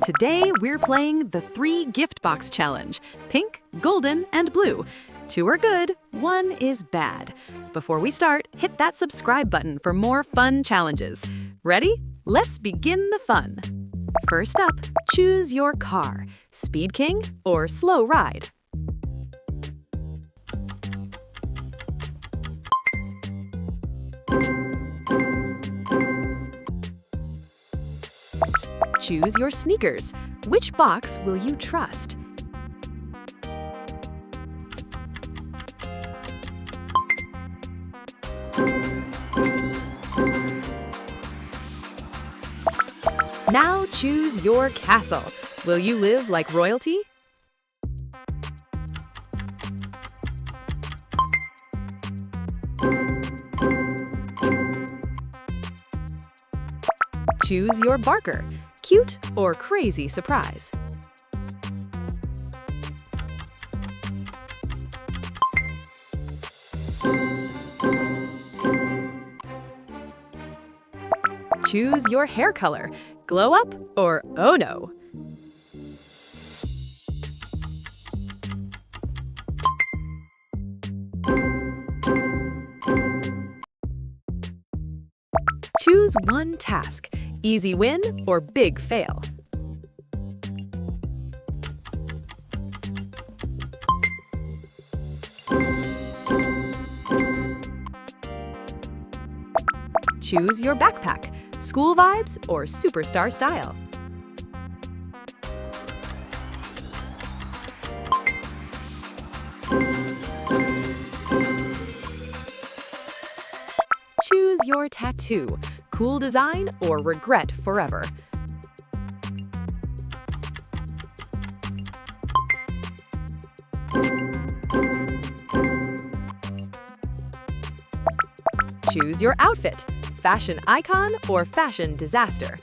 Today, we're playing the 3 gift box challenge, pink, golden, and blue. 2 are good, 1 is bad. Before we start, hit that subscribe button for more fun challenges. Ready? Let's begin the fun. First up, choose your car, Speed King or Slow Ride. Choose your sneakers. Which box will you trust? Now choose your castle. Will you live like royalty? Choose your barker. Cute or crazy surprise? Choose your hair color. Glow up or oh no? Choose one task. Easy win or big fail? Choose your backpack. School vibes or superstar style? Choose your tattoo. Cool design or regret forever? Choose your outfit. Fashion icon or fashion disaster?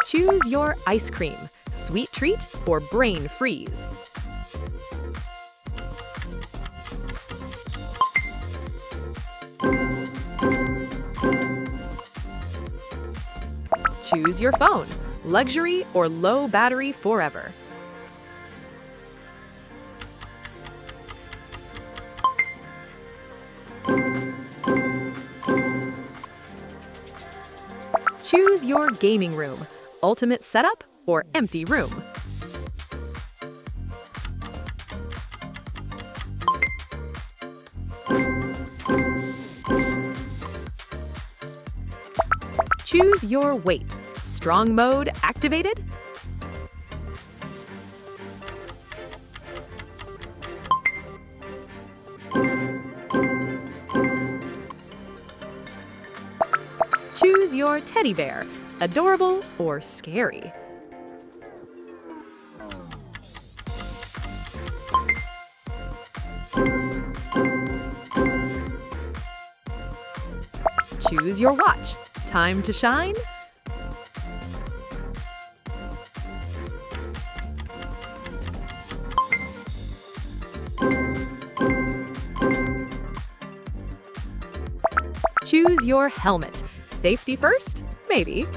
Choose your ice cream. Sweet treat or brain freeze? Choose your phone. Luxury or low battery forever? Choose your gaming room. Ultimate setup or empty room? Choose your weight. Strong mode activated? Choose your teddy bear. Adorable or scary? Choose your watch. Time to shine? Choose your helmet. Safety first? Maybe.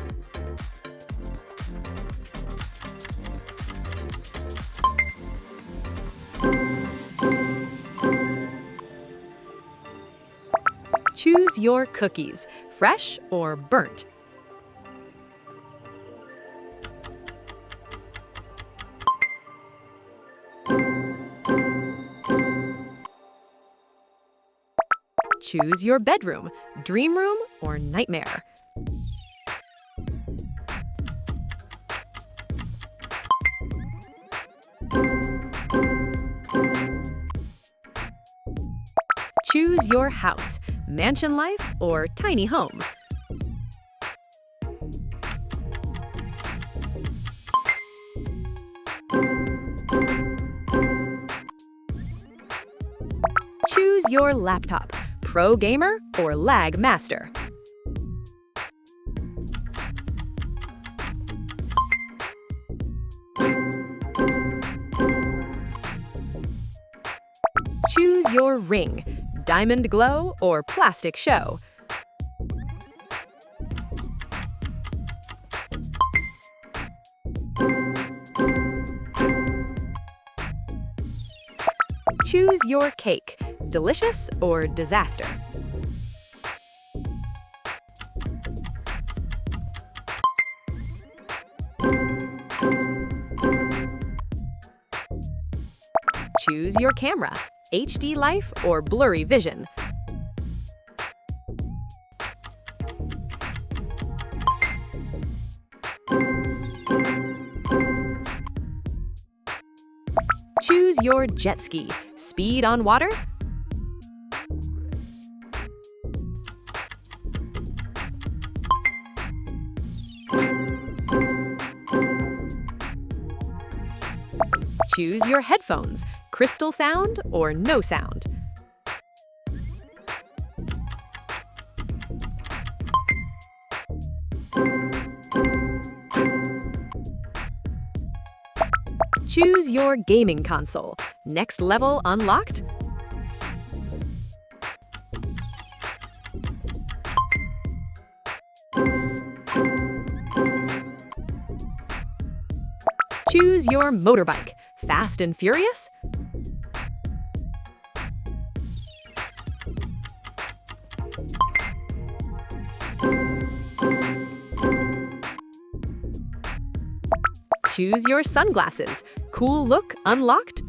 Choose your cookies. Fresh or burnt? Choose your bedroom. Dream room or nightmare? Choose your house. Mansion life or tiny home? Choose your laptop. Pro gamer or lag master? Choose your ring, diamond glow or plastic show. Choose your cake, delicious or disaster. Choose your camera, HD life or blurry vision. Choose your jet ski, speed on water. Choose your headphones, crystal sound or no sound. Choose your gaming console, next level unlocked. Choose your motorbike, fast and furious. Choose your sunglasses, cool look unlocked.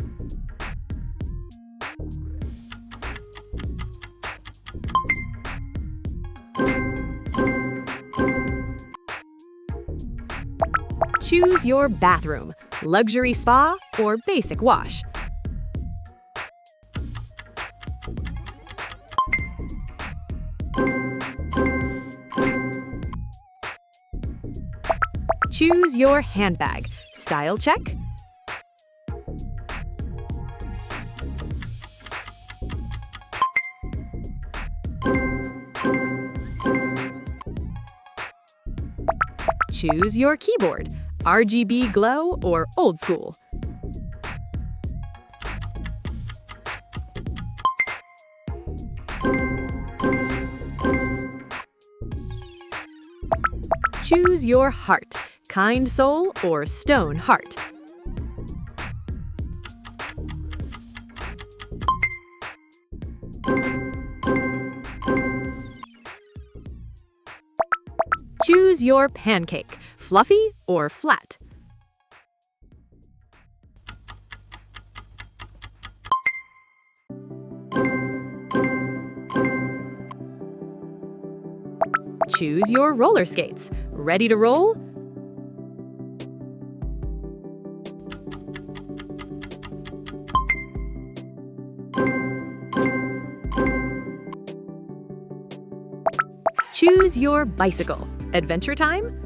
Choose your bathroom, luxury spa or basic wash. Choose your handbag, style check. Choose your keyboard, RGB glow or old school. Choose your heart, kind soul or stone heart. Choose your pancake, fluffy or flat. Choose your roller skates, ready to roll. Choose your bicycle, adventure time.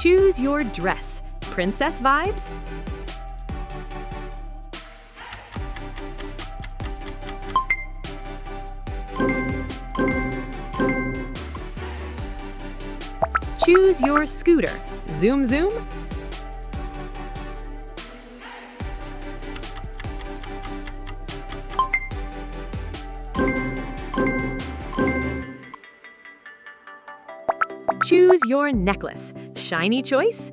Choose your dress, princess vibes. Choose your scooter, zoom zoom. Choose your necklace, shiny choice.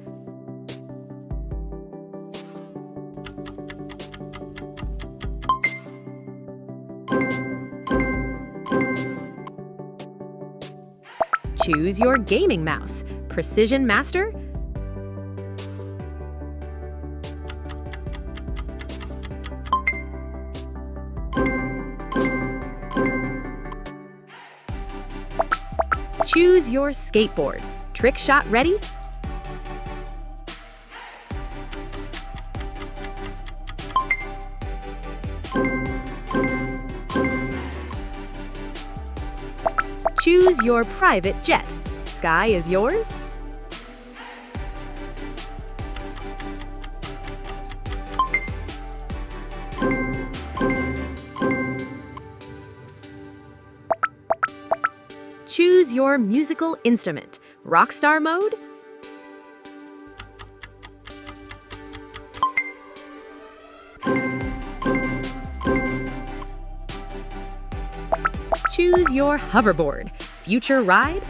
Choose your gaming mouse, precision master. Choose your skateboard, trick shot ready. Choose your private jet. Sky is yours. Choose choose your musical instrument. Rockstar mode? Choose your hoverboard. Future ride?